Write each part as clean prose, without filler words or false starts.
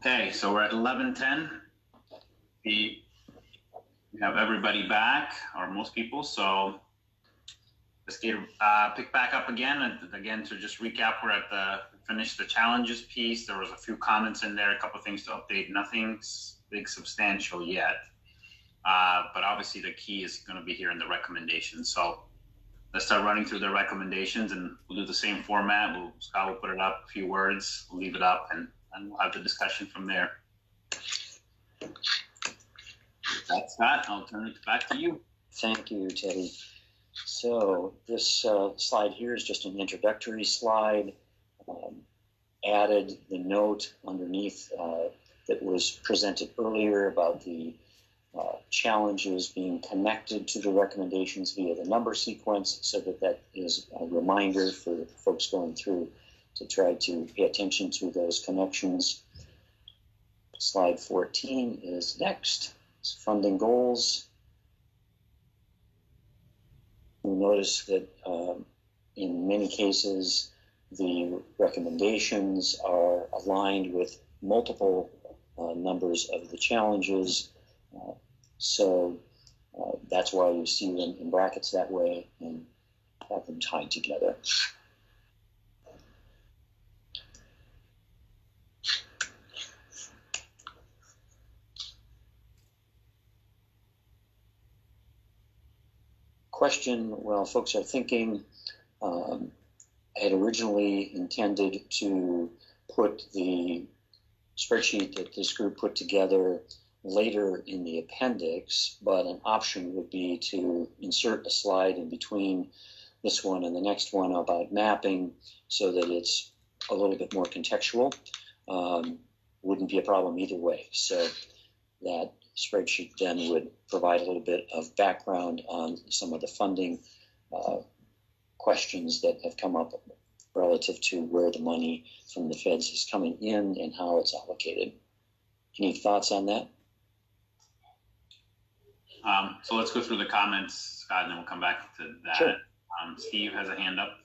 Okay, so we're at 11:10. We have everybody back, or most people, so let's get pick back up again. And again, to just recap, we're at finish the challenges piece. There was a few comments in there, a couple of things to update. Nothing big substantial yet, but obviously the key is going to be here in the recommendations. So let's start running through the recommendations, and we'll do the same format. Scott will put it up, a few words, we'll leave it up, and we'll have the discussion from there. That's that. I'll turn it back to you. Thank you, Teddy. So this slide here is just an introductory slide. Added the note underneath that was presented earlier about the challenges being connected to the recommendations via the number sequence, so that is a reminder for folks going through to try to pay attention to those connections. Slide 14 is next. It's funding goals. You'll notice that in many cases, the recommendations are aligned with multiple numbers of the challenges. So that's why you see them in brackets that way and have them tied together. Question, well, folks are thinking, I had originally intended to put the spreadsheet that this group put together later in the appendix, but an option would be to insert a slide in between this one and the next one about mapping so that it's a little bit more contextual. Wouldn't be a problem either way. So that spreadsheet then would provide a little bit of background on some of the funding questions that have come up relative to where the money from the feds is coming in and how it's allocated. Any thoughts on that? So let's go through the comments, Scott, and then we'll come back to that. Sure. Steve has a hand up.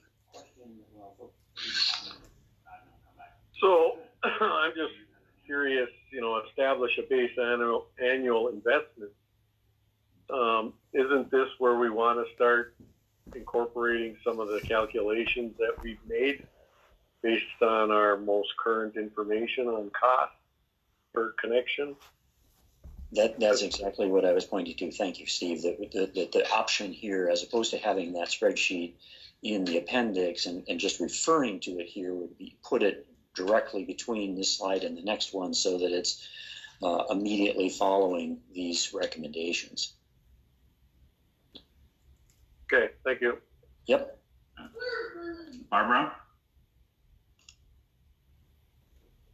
So I'm just curious, establish a base annual investment. Isn't this where we want to start incorporating some of the calculations that we've made based on our most current information on cost per connection? That's exactly what I was pointing to. Thank you, Steve. The option here, as opposed to having that spreadsheet in the appendix and just referring to it here, would be put it directly between this slide and the next one so that it's immediately following these recommendations. Okay, thank you. Yep. Barbara?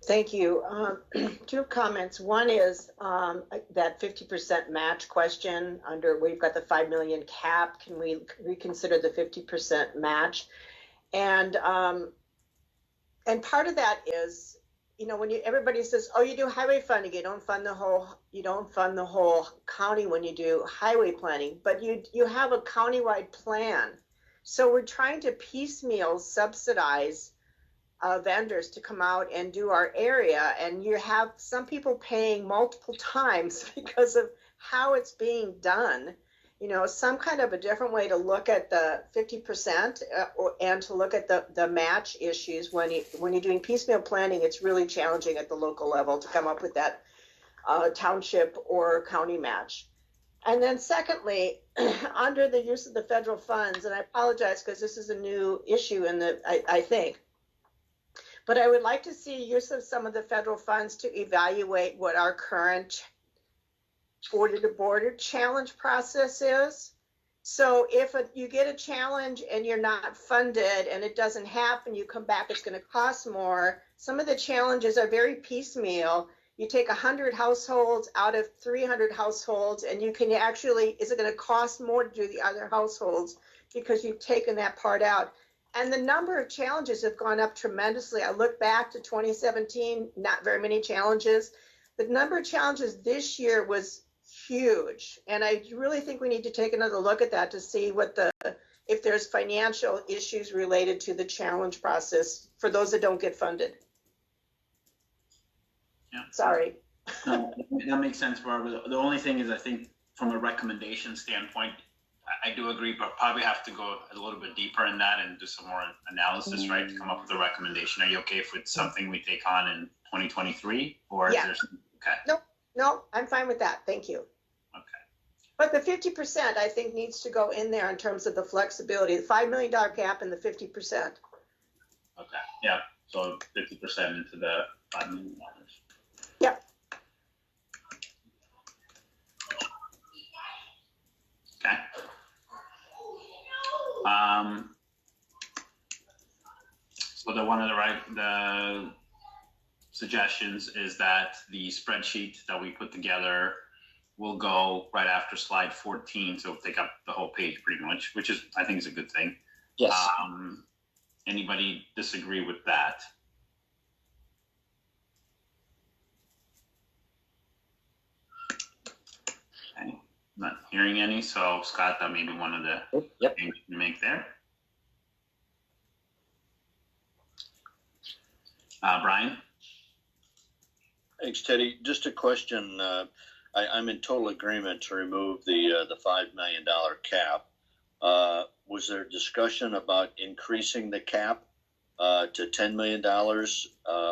Thank you. Two comments. One is that 50% match question under we've got the 5 million cap. Can we reconsider the 50% match? And part of that is, when everybody says, "Oh, you do highway funding, you don't fund the whole county when you do highway planning," but you have a countywide plan. So we're trying to piecemeal subsidize vendors to come out and do our area, and you have some people paying multiple times because of how it's being done. Some kind of a different way to look at the 50% and to look at the match issues. When you're doing piecemeal planning, it's really challenging at the local level to come up with that township or county match. And then secondly, under the use of the federal funds, and I apologize because this is a new issue I think, but I would like to see use of some of the federal funds to evaluate what our current border-to-border challenge process is. So if you get a challenge and you're not funded and it doesn't happen, you come back, it's going to cost more. Some of the challenges are very piecemeal. You take 100 households out of 300 households, and you can actually, is it going to cost more to do the other households because you've taken that part out? And the number of challenges have gone up tremendously. I look back to 2017, not very many challenges. The number of challenges this year was huge. And I really think we need to take another look at that to see if there's financial issues related to the challenge process for those that don't get funded. Yeah. Sorry. No, that makes sense, Barbara. The only thing is, I think from a recommendation standpoint, I do agree, but probably have to go a little bit deeper in that and do some more analysis, right, to come up with a recommendation. Are you okay if it's something we take on in 2023, or is Yeah. there okay? No, I'm fine with that. Thank you. Okay. But the 50%, I think, needs to go in there in terms of the flexibility, the $5 million cap and the 50%. Okay. Yeah. So 50% into the $5 million. Yep. Okay. So one of the suggestions is that the spreadsheet that we put together will go right after slide 14, so take up the whole page pretty much, which is, I think, is a good thing. Yes. Anybody disagree with that? Okay. Not hearing any, so Scott, that may be one of the things you make there. Brian? Thanks, Teddy. Just a question. I'm in total agreement to remove the $5 million cap. Was there discussion about increasing the cap to $10 million?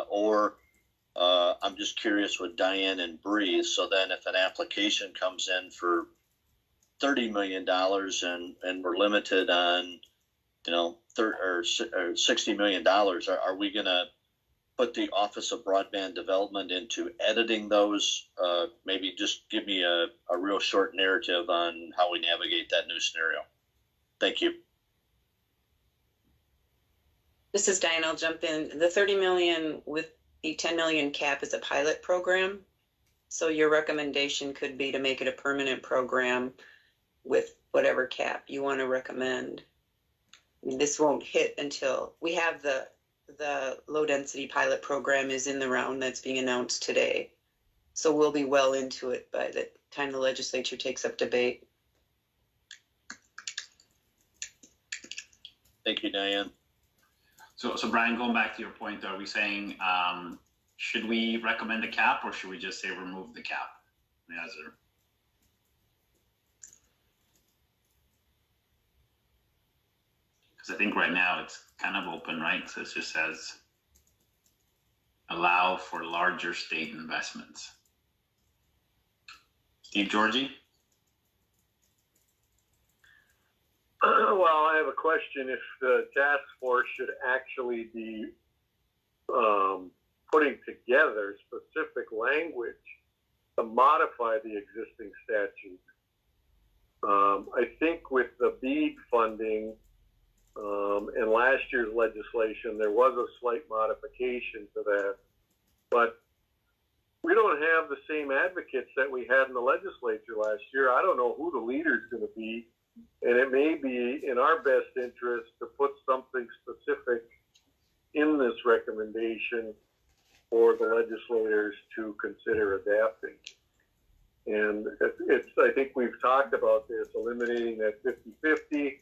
Or I'm just curious with Diane and Bree. So then if an application comes in for $30 million and we're limited on, $60 million, are we going to put the Office of Broadband Development into editing those? Maybe just give me a real short narrative on how we navigate that new scenario. Thank you. This is Diane. I'll jump in. The 30 million with the 10 million cap is a pilot program. So your recommendation could be to make it a permanent program with whatever cap you want to recommend. This won't hit until we have the low density pilot program is in the round that's being announced today. So we'll be well into it by the time the legislature takes up debate. Thank you, Diane. So Brian, going back to your point, are we saying, should we recommend a cap, or should we just say remove the cap? Because I think right now it's kind of open, right? So it just says allow for larger state investments. Steve Georgie? Well, I have a question. If the task force should actually be putting together specific language to modify the existing statute. I think with the BEAD funding and last year's legislation, there was a slight modification to that. But we don't have the same advocates that we had in the legislature last year. I don't know who the leader's going to be. And it may be in our best interest to put something specific in this recommendation for the legislators to consider adapting. And I think we've talked about this, eliminating that 50-50,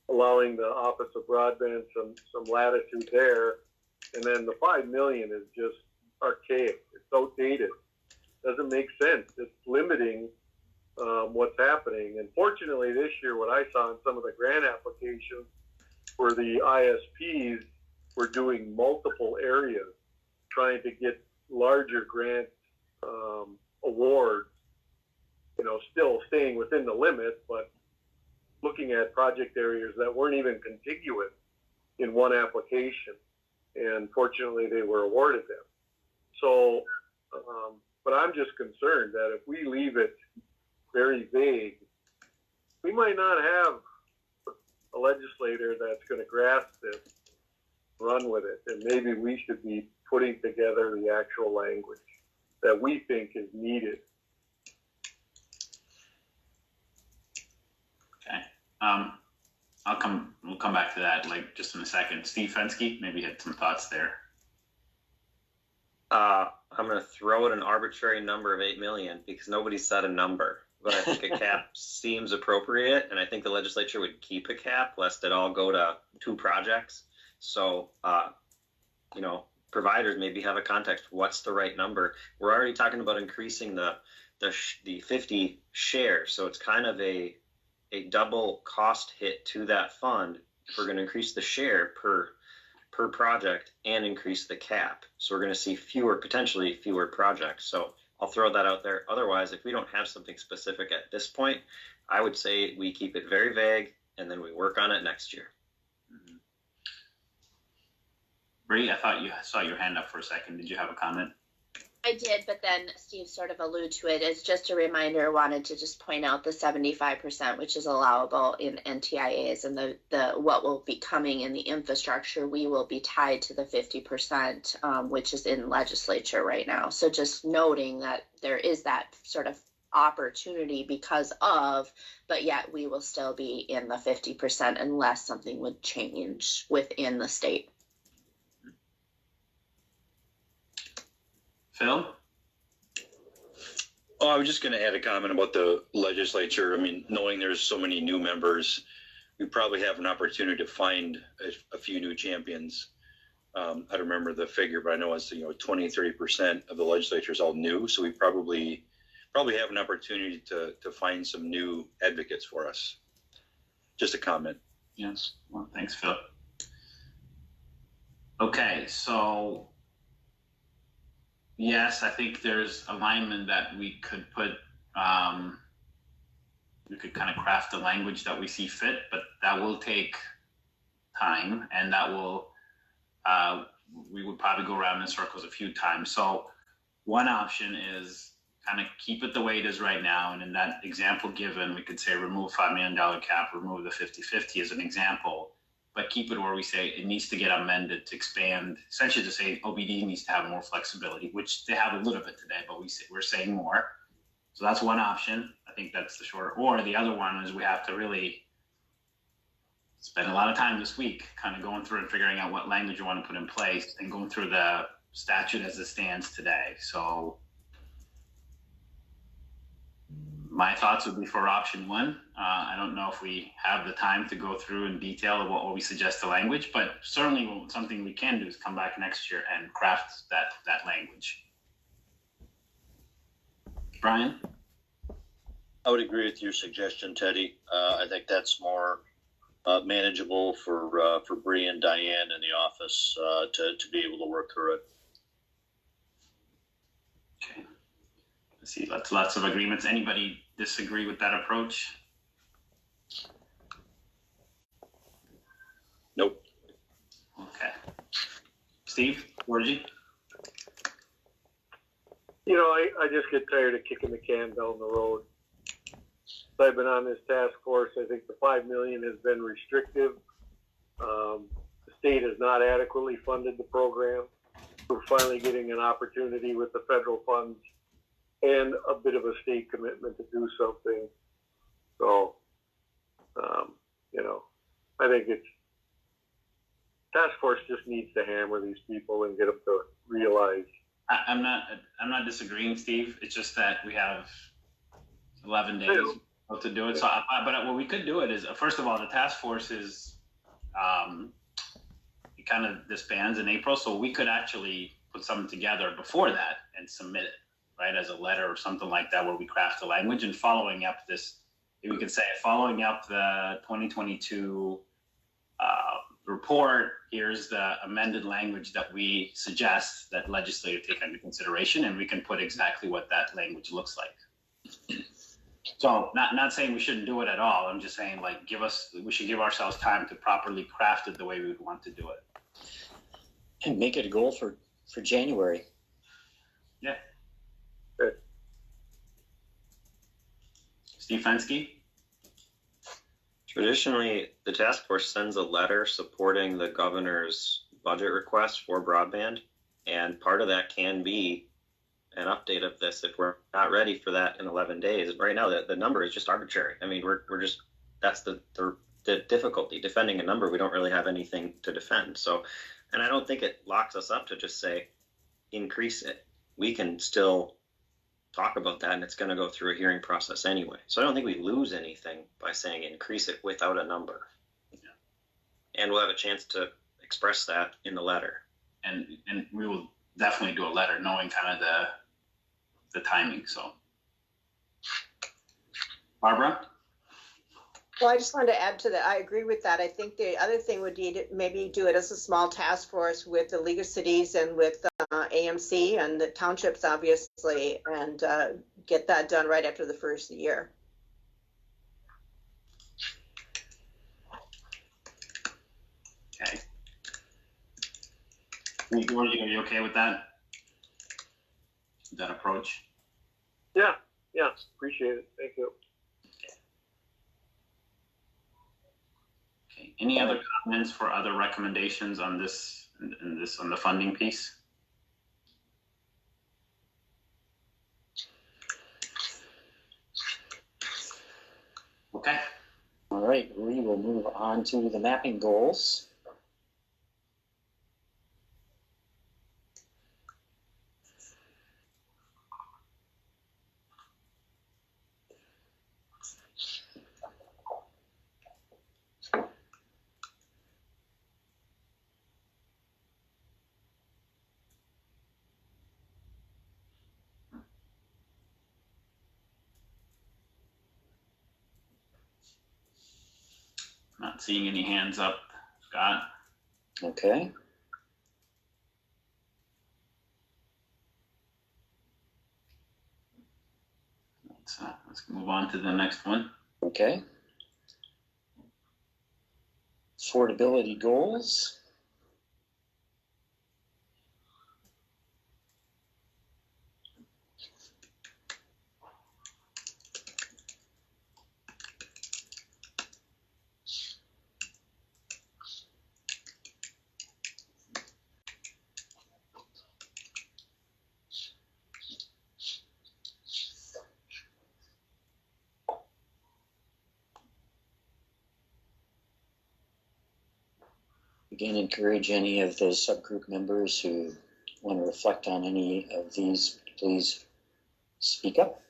allowing the Office of Broadband some latitude there. And then the $5 million is just archaic. It's outdated. Doesn't make sense. It's limiting what's happening. And fortunately this year, what I saw in some of the grant applications were the ISPs were doing multiple areas, trying to get larger grant awards, still staying within the limit, but looking at project areas that weren't even contiguous in one application. And fortunately they were awarded them. So, but I'm just concerned that if we leave it very vague, we might not have a legislator that's going to grasp this, run with it, and maybe we should be putting together the actual language that we think is needed. Okay. We'll come back to that just in a second. Steve Fensky, maybe you had some thoughts there. I'm going to throw in an arbitrary number of 8 million because nobody said a number. But I think a cap seems appropriate, and I think the legislature would keep a cap lest it all go to 2 projects. So, providers maybe have a context. What's the right number? We're already talking about increasing the 50 share, so it's kind of a double cost hit to that fund if we're going to increase the share per project and increase the cap. So we're going to see potentially fewer projects. So I'll throw that out there. Otherwise, if we don't have something specific at this point, I would say we keep it very vague and then we work on it next year. Mm-hmm. Bree, I thought you saw your hand up for a second. Did you have a comment? I did, but then Steve sort of alluded to it. As just a reminder, wanted to just point out the 75%, which is allowable in NTIAs, and the what will be coming in the infrastructure, we will be tied to the 50%, which is in legislature right now. So just noting that there is that sort of opportunity because of, but yet we will still be in the 50% unless something would change within the state. Phil? Oh, I was just going to add a comment about the legislature. I mean, knowing there's so many new members, we probably have an opportunity to find a few new champions. I don't remember the figure, but I know it's 20-30% of the legislature is all new. So we probably have an opportunity to find some new advocates for us. Just a comment. Yes. Well, thanks, Phil. Okay, so yes, I think there's alignment that we could put, we could kind of craft the language that we see fit, but that will take time, and that will, we would probably go around in circles a few times. So one option is kind of keep it the way it is right now. And in that example given, we could say remove $5 million cap, remove the 50-50 as an example, but keep it where we say it needs to get amended to expand, essentially to say OBD needs to have more flexibility, which they have a little bit today, but we're saying more. So that's one option. I think that's the short. Or the other one is we have to really spend a lot of time this week kind of going through and figuring out what language you want to put in place and going through the statute as it stands today. So my thoughts would be for option one. I don't know if we have the time to go through in detail what we suggest the language, but certainly something we can do is come back next year and craft that language. Brian? I would agree with your suggestion, Teddy. I think that's more manageable for Bree and Diane in the office to be able to work through it. Okay. Let's see, lots of agreements. Anybody disagree with that approach? Nope. Okay. Steve, Georgie? I just get tired of kicking the can down the road. So I've been on this task force. I think the $5 million has been restrictive. The state has not adequately funded the program. We're finally getting an opportunity with the federal funds and a bit of a state commitment to do something. So, I think task force just needs to hammer these people and get them to realize. I'm not disagreeing, Steve. It's just that we have 11 days to do it. So, but what we could do it is, first of all, the task force is, it kind of disbands in April. So we could actually put something together before that and submit it, right, as a letter or something like that, where we craft the language and following up this, we could say following up the 2022 report, here's the amended language that we suggest that legislators take into consideration, and we can put exactly what that language looks like. So not saying we shouldn't do it at all. I'm just saying we should give ourselves time to properly craft it the way we would want to do it. And make it a goal for January. Yeah. Good. Steve Fensky? Traditionally, the task force sends a letter supporting the governor's budget request for broadband, and part of that can be an update of this if we're not ready for that in 11 days. Right now, the number is just arbitrary. I mean, we're just, that's the difficulty. Defending a number, we don't really have anything to defend. So, and I don't think it locks us up to just say, increase it. We can still talk about that, and it's going to go through a hearing process anyway. So I don't think we lose anything by saying increase it without a number. Yeah. And we'll have a chance to express that in the letter. and we will definitely do a letter knowing kind of the timing. So, Barbara? Well, I just wanted to add to that. I agree with that. I think the other thing would be to maybe do it as a small task force with the League of Cities and with AMC and the townships, obviously, and get that done right after the first of the year. Okay. George, are you okay with that? That approach? Yeah, appreciate it. Thank you. Okay. Any other comments for other recommendations on this, on the funding piece? Okay. All right, we will move on to the mapping goals. Not seeing any hands up, Scott. Okay. Let's move on to the next one. Okay. Affordability goals. Again, encourage any of the subgroup members who want to reflect on any of these, please speak up.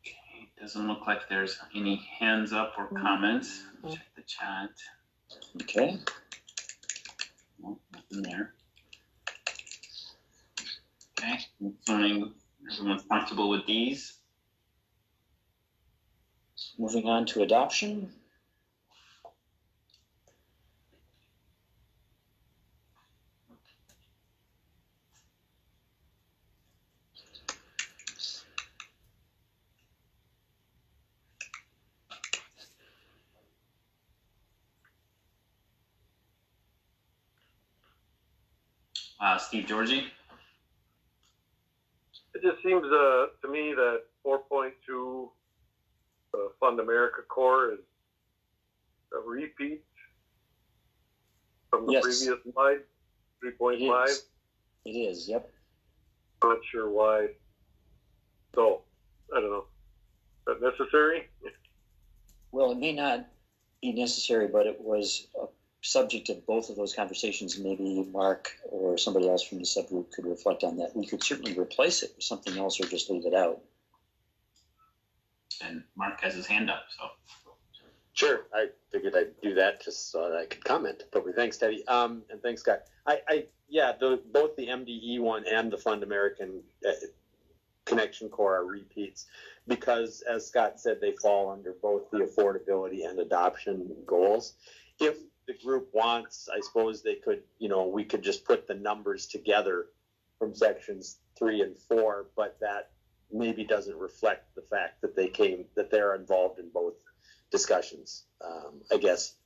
Okay, doesn't look like there's any hands up or comments. Check the chat. Okay. No, nothing there. Okay, assuming everyone's comfortable with these. Moving on to adoption. Steve Georgie. It just seems to me that 4.2 Fund America Core is a repeat from the previous slide, 3.5. It is, yep. Not sure why. So, I don't know. Is that necessary? Well, it may not be necessary, but it was a subject of both of those conversations. Maybe Mark or somebody else from the subgroup could reflect on that. We could certainly replace it with something else or just leave it out. And Mark has his hand up, so. Sure, I figured I'd do that just so that I could comment. But thanks, Teddy, and thanks, Scott. Both the MDE one and the Fund American Connection Core are repeats because, as Scott said, they fall under both the affordability and adoption goals. If the group wants, I suppose they could, we could just put the numbers together from sections 3 and 4, but that maybe doesn't reflect the fact that they're involved in both discussions. I guess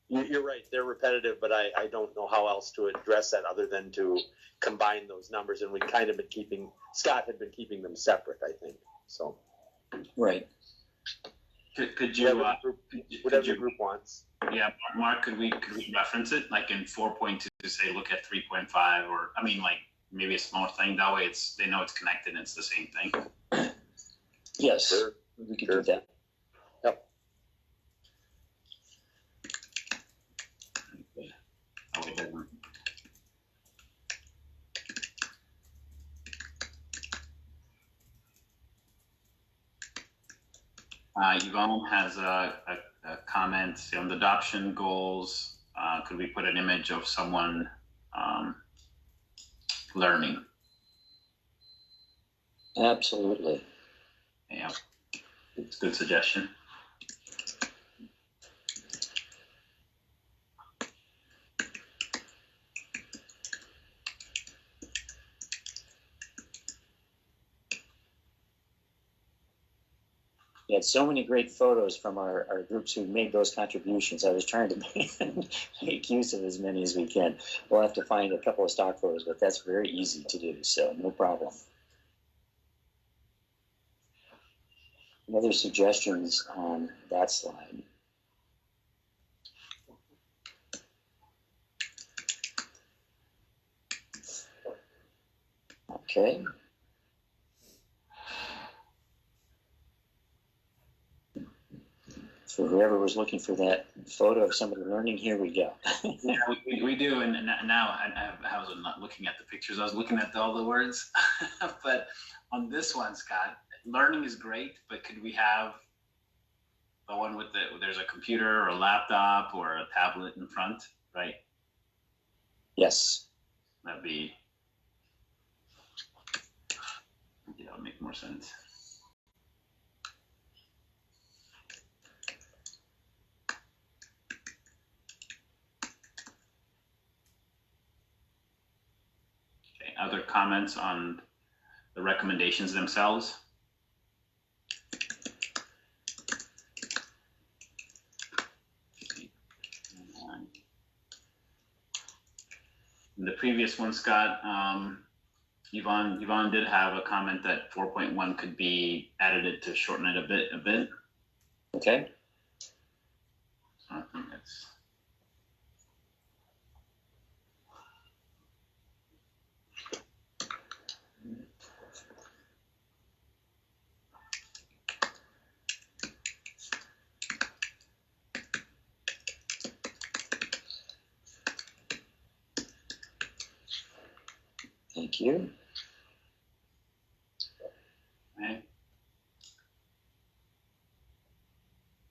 you're right, they're repetitive, but I don't know how else to address that other than to combine those numbers, and we kind of Scott had been keeping them separate, I think. So right. Could you whatever the group wants. Yeah, Mark, could we reference it like in 4.2 to say look at 3.5, or I mean like maybe a small thing, that way they know it's connected and it's the same thing. Yes, Sure. we could do that. Yep. Oh, it doesn't. Yvonne has a comment on the adoption goals. Could we put an image of someone learning? Absolutely. Yeah, it's a good suggestion. We had so many great photos from our groups who made those contributions. I was trying to make use of as many as we can. We'll have to find a couple of stock photos, but that's very easy to do, so no problem. Any other suggestions on that slide? Okay. For whoever was looking for that photo of somebody learning, here we go. Yeah, we do, and now I was not looking at the pictures. I was looking at all the words. But on this one, Scott, learning is great, but could we have the one with there's a computer or a laptop or a tablet in front, right? Yes. That'd be, yeah, it'll make more sense. Okay, other comments on the recommendations themselves? In the previous one, Scott, Yvonne did have a comment that 4.1 could be edited to shorten it a bit. Okay. So I think that's. Thank you. Okay.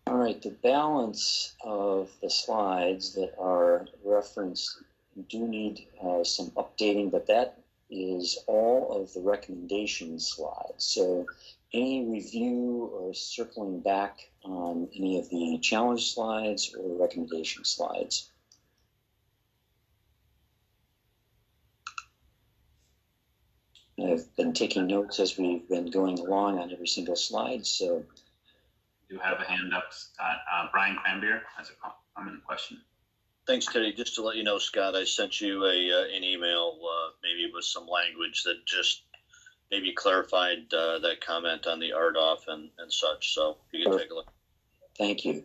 All right, the balance of the slides that are referenced do need some updating, but that is all of the recommendation slides. So any review or circling back on any of the challenge slides or recommendation slides? I've been taking notes as we've been going along on every single slide, so. Do have a hand up, Scott. Brian Cranbeer has a comment question. Thanks, Teddy. Just to let you know, Scott, I sent you an email, maybe with some language that just maybe clarified that comment on the RDOF and such. So you can take a look. Thank you.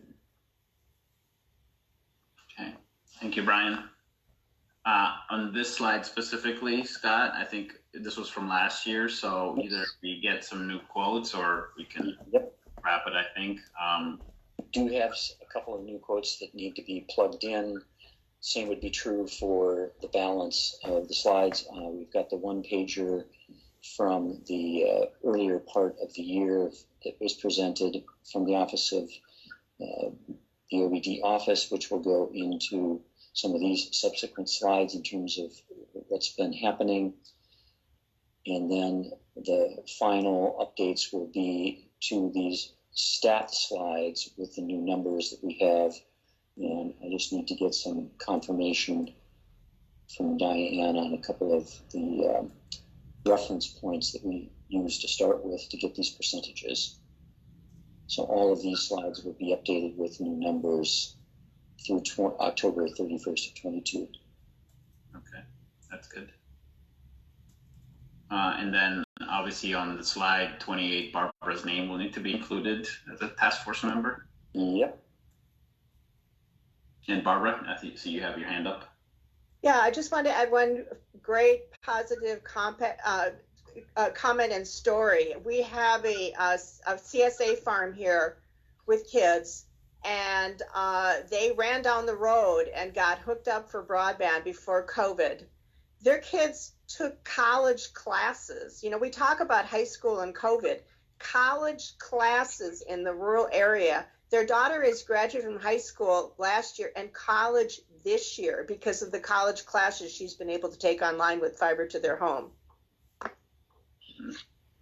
Okay, thank you, Brian. On this slide specifically, Scott, I think this was from last year, so either we get some new quotes or we can wrap it, I think. Do have a couple of new quotes that need to be plugged in. Same would be true for the balance of the slides. We've got the one pager from the earlier part of the year that was presented from the Office of the OBD office, which will go into some of these subsequent slides in terms of what's been happening. And then the final updates will be to these stat slides with the new numbers that we have. And I just need to get some confirmation from Diane on a couple of the reference points that we use to start with to get these percentages. So all of these slides will be updated with new numbers through October 31st of 22. Okay, that's good. And then obviously on the slide 28, Barbara's name will need to be included as a task force member. Yep. And Barbara, I see you have your hand up. Yeah, I just wanted to add one great positive comment and story. We have a CSA farm here with kids, and they ran down the road and got hooked up for broadband before COVID. Their kids took college classes. You know, we talk about high school and COVID. college classes in the rural area. Their daughter is graduating from high school last year and college this year because of the college classes she's been able to take online with fiber to their home.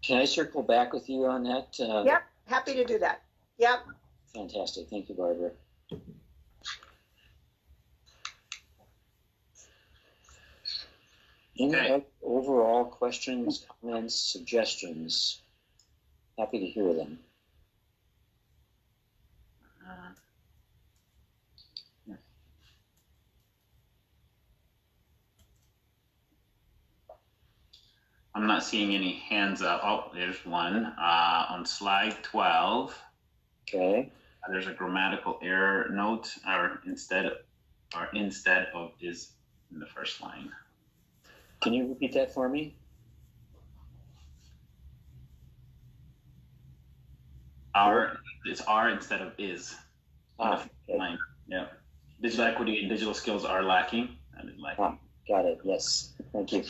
Can I circle back with you on that? Yep, happy to do that. Yep. Fantastic. Thank you, Barbara. Any overall questions, comments, suggestions? Happy to hear them. I'm not seeing any hands up. Oh, there's one on slide 12. Okay. There's a grammatical error note, or instead of is in the first line. Can you repeat that for me? It's are instead of is. Okay. Line. Yeah. Digital equity and digital skills are lacking. Got it. Yes. Thank you.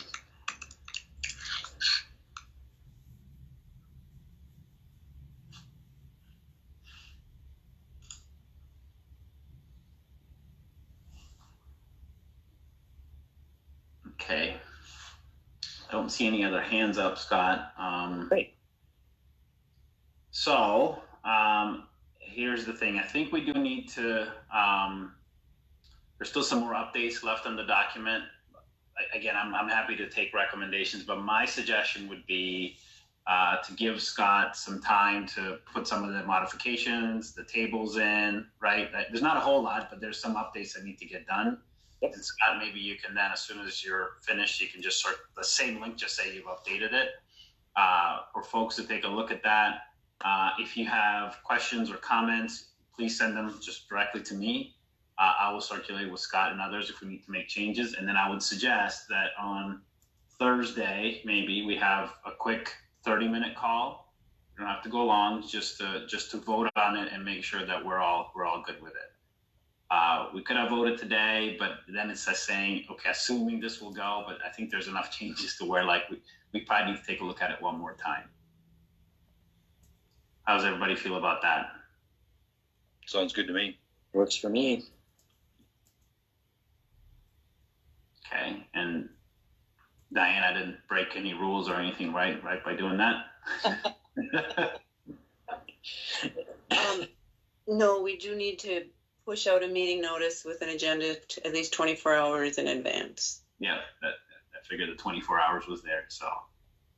Okay. I don't see any other hands up, Scott. Great. So here's the thing. I think we do need to, there's still some more updates left on the document. Again, I'm happy to take recommendations, but my suggestion would be to give Scott some time to put some of the modifications, the tables in, right? There's not a whole lot, but there's some updates that need to get done. Yep. And Scott, maybe you can then, as soon as you're finished, you can just sort the same link, just say you've updated it, for folks to take a look at that. If you have questions or comments, please send them just directly to me. I will circulate with Scott and others if we need to make changes. And then I would suggest that on Thursday, maybe we have a quick 30-minute call. We don't have to go long, just to vote on it and make sure that we're all good with it. We could have voted today, but then it's just saying, okay, assuming this will go, but I think there's enough changes to where like we probably need to take a look at it one more time. How does everybody feel about that? Sounds good to me. Works for me. Okay, and Diane, I didn't break any rules or anything, right by doing that? No, we do need to push out a meeting notice with an agenda to at least 24 hours in advance. Yeah, I figured the 24 hours was there, so.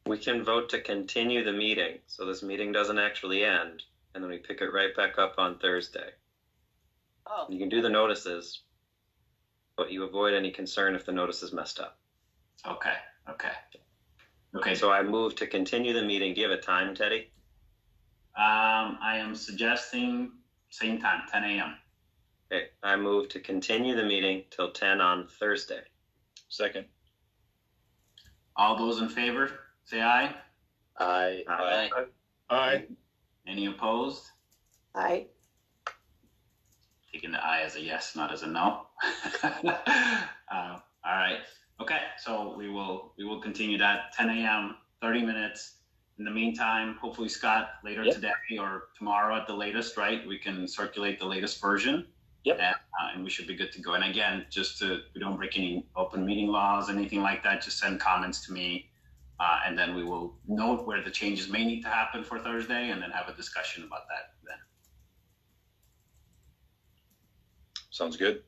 We can vote to continue the meeting, so this meeting doesn't actually end, and then we pick it right back up on Thursday. Oh. You can do the notices, but you avoid any concern if the notice is messed up. Okay. So I move to continue the meeting. Do you have a time, Teddy? I am suggesting same time, 10 a.m. Okay, I move to continue the meeting till 10 on Thursday. Second. All those in favor, say aye. Aye. Aye. Aye. Any opposed? Aye. Taking the aye as a yes, not as a no. All right. Okay, so we will continue that 10 a.m., 30 minutes. In the meantime, hopefully, Scott, later today or tomorrow at the latest, right? We can circulate the latest version. Yep. And we should be good to go. And again, we don't break any open meeting laws, anything like that. Just send comments to me, and then we will note where the changes may need to happen for Thursday, and then have a discussion about that then. Sounds good.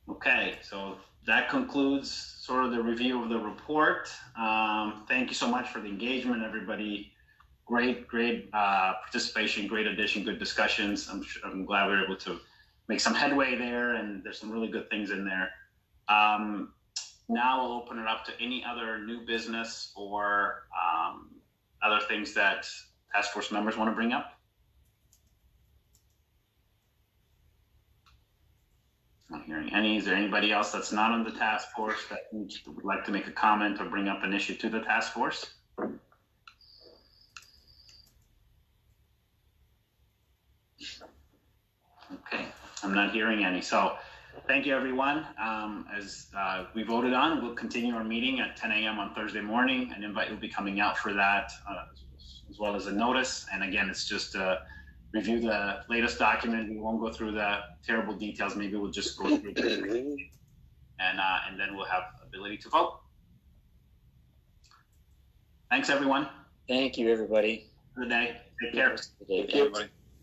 Okay, so that concludes sort of the review of the report. Thank you so much for the engagement, everybody. Great participation, great addition, good discussions. I'm glad we were able to make some headway there, and there's some really good things in there. Now we'll open it up to any other new business or other things that task force members want to bring up. Not hearing any. Is there anybody else that's not on the task force that would like to make a comment or bring up an issue to the task force? Okay, I'm not hearing any. So thank you, everyone. As we voted on, we'll continue our meeting at 10 a.m. on Thursday morning. An invite will be coming out for that, as well as a notice. And again, it's just review the latest document. We won't go through the terrible details. Maybe we'll just go through it, and then we'll have ability to vote. Thanks, everyone. Thank you, everybody. Good day. Take care. Thank you.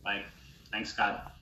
Bye. Thanks, Scott.